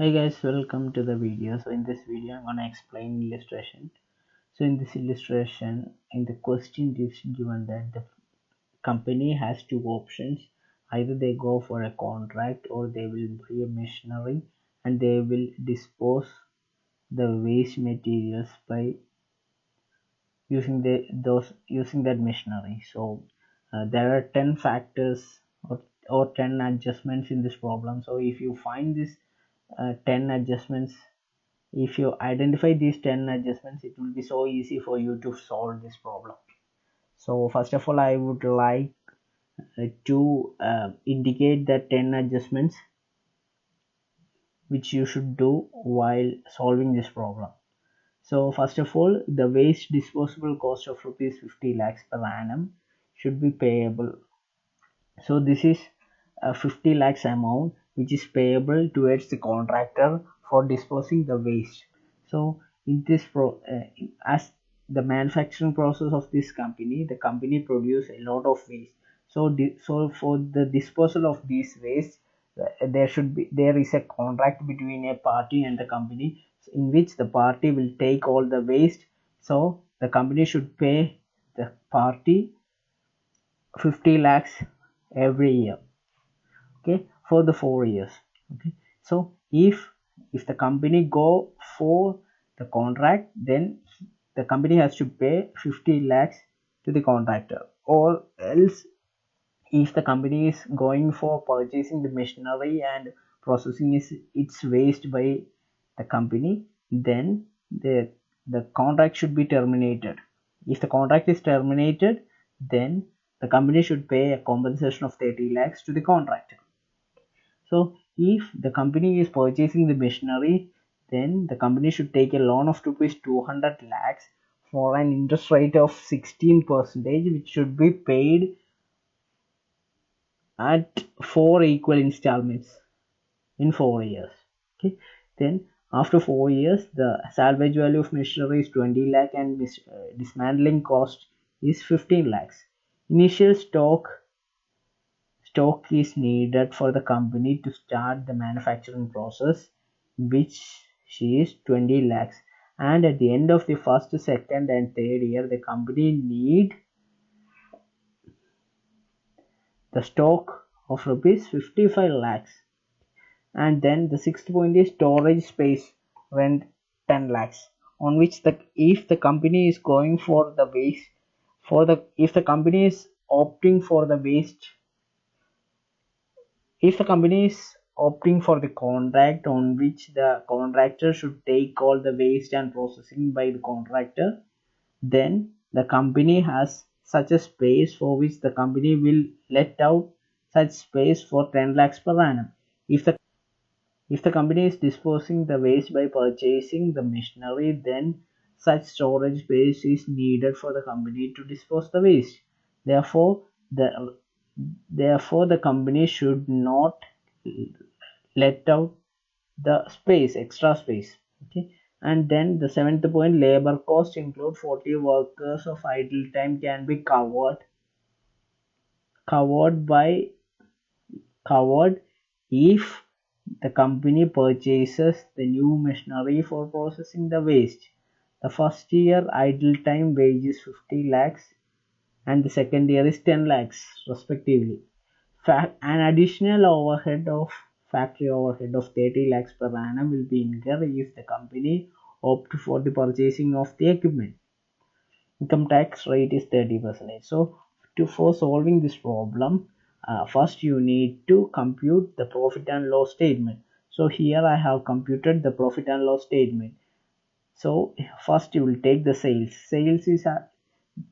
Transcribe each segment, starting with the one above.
Hey guys, welcome to the video. So in this video I'm gonna explain illustration. So in this illustration, in the question it is given that the company has two options. Either they go for a contract or they will buy a machinery and they will dispose the waste materials by using that machinery. So there are 10 factors or 10 adjustments in this problem. So if you find this 10 adjustments, if you identify these 10 adjustments, it will be so easy for you to solve this problem. So first of all, I would like to indicate the 10 adjustments which you should do while solving this problem. So first of all, the waste disposable cost of rupees 50 lakhs per annum should be payable. So this is a 50 lakhs amount which is payable towards the contractor for disposing the waste. So in this as the manufacturing process of this company, the company produce a lot of waste. So for the disposal of these waste, there is a contract between a party and the company in which the party will take all the waste. So the company should pay the party 50 lakhs every year, okay, for the 4 years. Okay, so if the company go for the contract, then the company has to pay 50 lakhs to the contractor, or else if the company is going for purchasing the machinery and processing its waste by the company, then the contract should be terminated. If the contract is terminated, then the company should pay a compensation of 30 lakhs to the contractor. So if the company is purchasing the machinery, then the company should take a loan of rupees 200 lakhs for an interest rate of 16%, which should be paid at 4 equal installments in 4 years. Okay, then after 4 years, the salvage value of machinery is 20 lakh and dismantling cost is 15 lakhs. Initial stock is needed for the company to start the manufacturing process, which is 20 lakhs, and at the end of the first, second and third year, the company need the stock of rupees 55 lakhs. And then the sixth point is storage space rent 10 lakhs, on which if the company is going for the waste, if the company is opting for the waste, if the company is opting for the contract on which the contractor should take all the waste and processing by the contractor, then the company has such a space for which the company will let out such space for 10 lakhs per annum. If the company is disposing the waste by purchasing the machinery, then such storage space is needed for the company to dispose the waste. Therefore, the company should not let out the extra space. Okay, and then the seventh point, labor cost include 40 workers of idle time can be covered if the company purchases the new machinery for processing the waste. The first year idle time wage is 50 lakhs and the second year is 10 lakhs respectively. An additional factory overhead of 30 lakhs per annum will be incurred if the company opt for the purchasing of the equipment. Income tax rate is 30%. So for solving this problem, first you need to compute the profit and loss statement. So here I have computed the profit and loss statement. So first you will take the sales. Sales is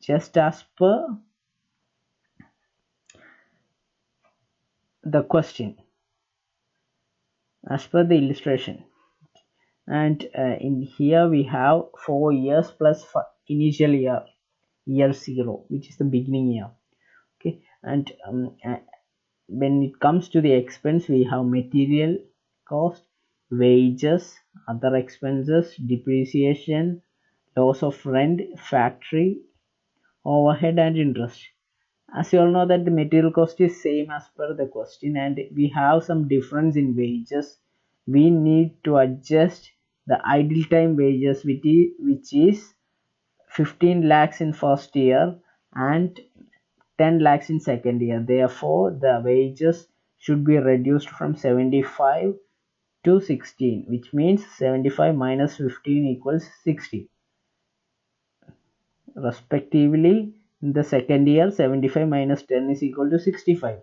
just as per the question, as per the illustration. And in here we have 4 years plus initial year 0, which is the beginning year. Okay, and when it comes to the expense, we have material cost, wages, other expenses, depreciation, loss of rent, factory overhead, and interest. As you all know that the material cost is same as per the question, and we have some difference in wages we need to adjust the idle time wages, which is 15 lakhs in first year and 10 lakhs in second year. Therefore, the wages should be reduced from 75 to 16, which means 75 minus 15 equals 60. Respectively, in the second year, 75 minus 10 is equal to 65.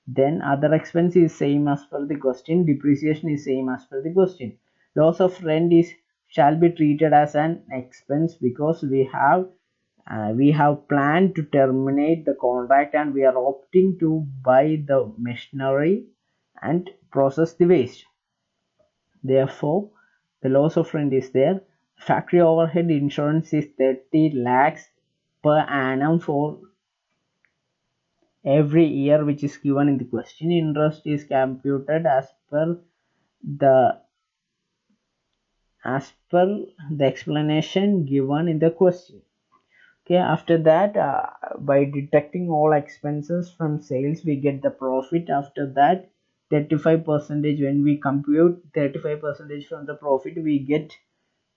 Then other expense is same as per the question. Depreciation is same as per the question. Loss of rent is shall be treated as an expense because we have planned to terminate the contract and we are opting to buy the machinery and process the waste. Therefore, the loss of rent is there. Factory overhead insurance is 30 lakhs per annum for every year, which is given in the question. Interest is computed as per the explanation given in the question. Okay, after that, by deducting all expenses from sales, we get the profit. After that, 35%, when we compute 35% from the profit, we get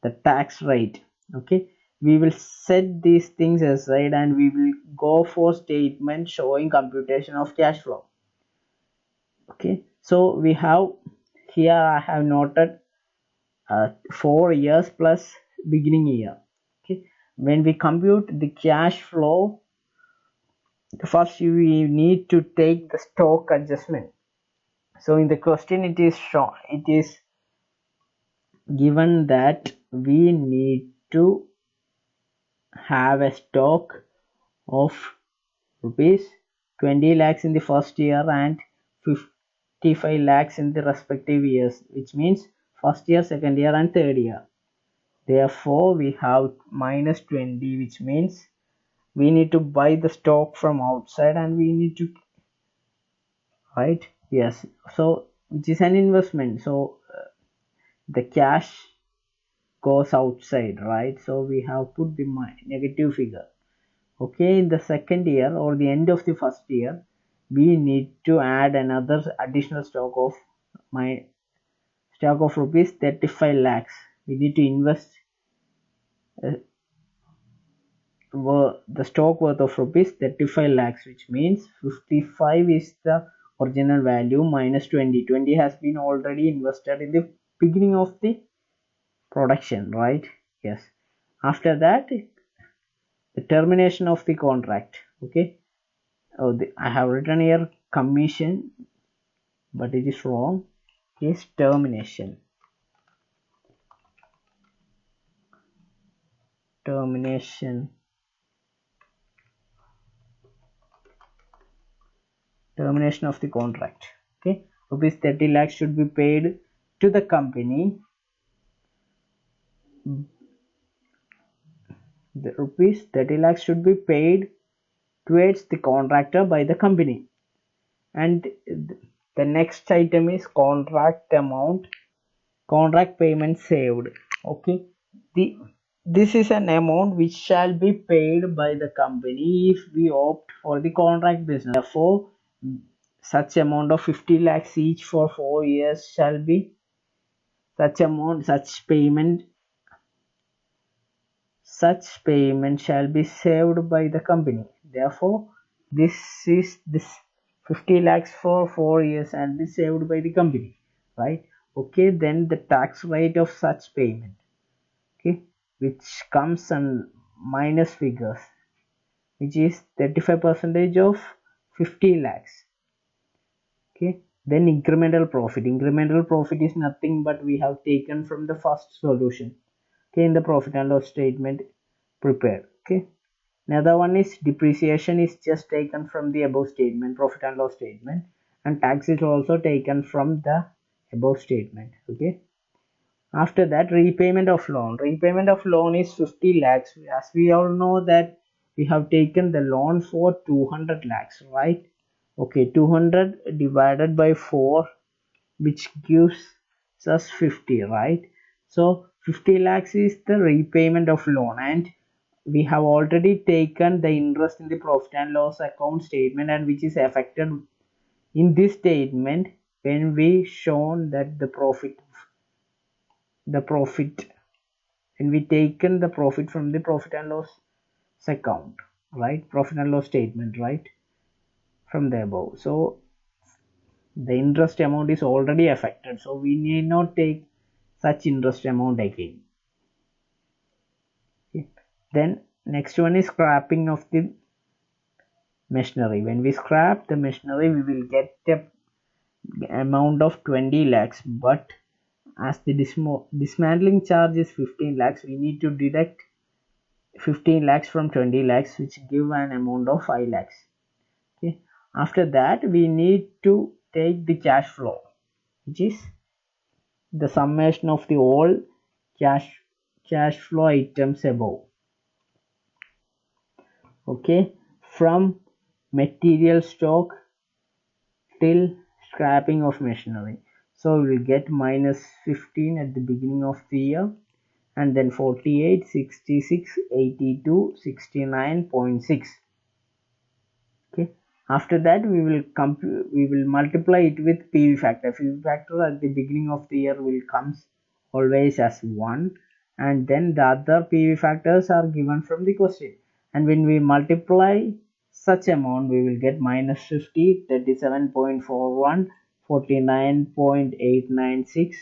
the tax rate. Okay, we will set these things aside and we will go for statement showing computation of cash flow. Okay, so we have here, I have noted 4 years plus beginning year. Okay, when we compute the cash flow, first we need to take the stock adjustment. So in the question it is shown, it is given that we need to have a stock of rupees 20 lakhs in the first year and 55 lakhs in the respective years, which means first year, second year and third year. Therefore, we have minus 20, which means we need to buy the stock from outside and we need to, right? Yes, so which is an investment. So the cash goes outside, right? So we have put the negative figure. Okay, in the second year or the end of the first year, we need to add another additional stock of rupees 35 lakhs. We need to invest the stock worth of rupees 35 lakhs, which means 55 is the original value minus 20. 20 has been already invested in the beginning of the production, right? Yes. After that, the termination of the contract. Okay, I have written here commission, but it is wrong. Is termination. Termination of the contract. Okay, rupees 30 lakhs should be paid to the company. The rupees 30 lakhs should be paid towards the contractor by the company. And the next item is contract amount, contract payment saved. Okay, this is an amount which shall be paid by the company if we opt for the contract business. Therefore, such amount of 50 lakhs each for 4 years shall be such payment shall be saved by the company. Therefore, this 50 lakhs for 4 years and be saved by the company, right? Okay, then the tax rate of such payment, okay, which comes on minus figures, which is 35% of 50 lakhs. Okay, then incremental profit is nothing but we have taken from the first solution, okay, in the profit and loss statement prepared. Okay, another one is depreciation is just taken from the above statement, profit and loss statement, and tax is also taken from the above statement. Okay, after that, repayment of loan is 50 lakhs. As we all know that we have taken the loan for 200 lakhs, right? Okay, 200 divided by 4, which gives us 50, right? So 50 lakhs is the repayment of loan, and we have already taken the interest in the profit and loss account statement, and which is affected in this statement when we shown that the profit the profit, when we taken the profit from the profit and loss account, right, profit and loss statement, right, from the above. So the interest amount is already affected, so we need not take such interest amount again. Okay. Then next one is scrapping of the machinery. When we scrap the machinery, we will get the amount of 20 lakhs, but as the dismantling charge is 15 lakhs, we need to deduct 15 lakhs from 20 lakhs, which give an amount of 5 lakhs. Okay. After that, we need to take the cash flow, which is the summation of the all cash flow items above. Okay, from material stock till scrapping of machinery. So we will get minus 15 at the beginning of the year, and then 48, 66, 82, 69.6. Okay. After that, we will multiply it with PV factor. PV factor at the beginning of the year will comes always as 1, and then the other PV factors are given from the question. And when we multiply such amount, we will get minus 50, 37.41, 49.896,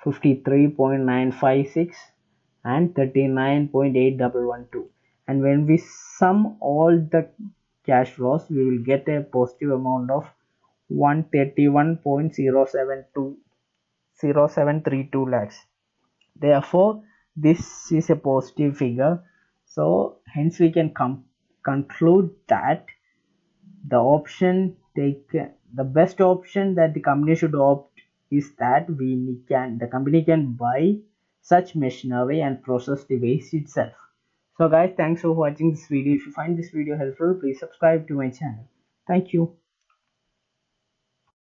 53.956, and 39.8112. And when we sum all the cash flows, we will get a positive amount of 131.0732 lakhs. Therefore, this is a positive figure. So hence we can conclude that the best option that the company should opt is that the company can buy such machinery and process the waste itself. So guys, thanks for watching this video. If you find this video helpful, please subscribe to my channel. Thank you.